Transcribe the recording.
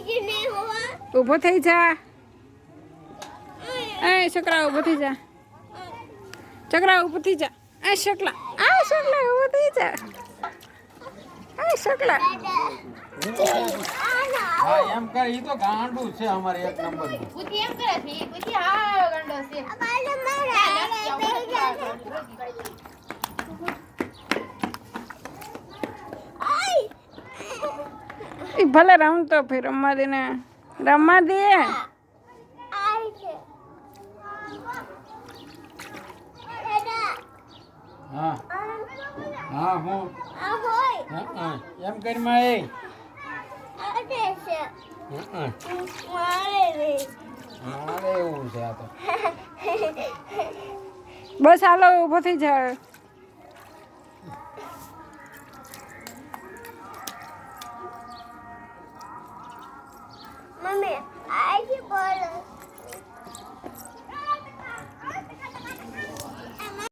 ઊભો થઈ જા. એ છોકરા ઊભો થઈ જા. છોકરા ઊભો થઈ જા. આ શકલા ઊભો થઈ જા. આ શકલા હા એમ કરે ઈ તો ગાંડું છે અમારે એક નંબર નું. બુદ્ધિ એમ કરે છે ઈ બુદ્ધિ હા ગંડો છે. એ ભલે રમતો ફેર રમવા દે ને રમવા દે. હા હા હું એમ કરી માં એ મારે એવું છે આ તો. બસ હાલો ઊભો થઈ જા. મમ્મી આ કે બોલ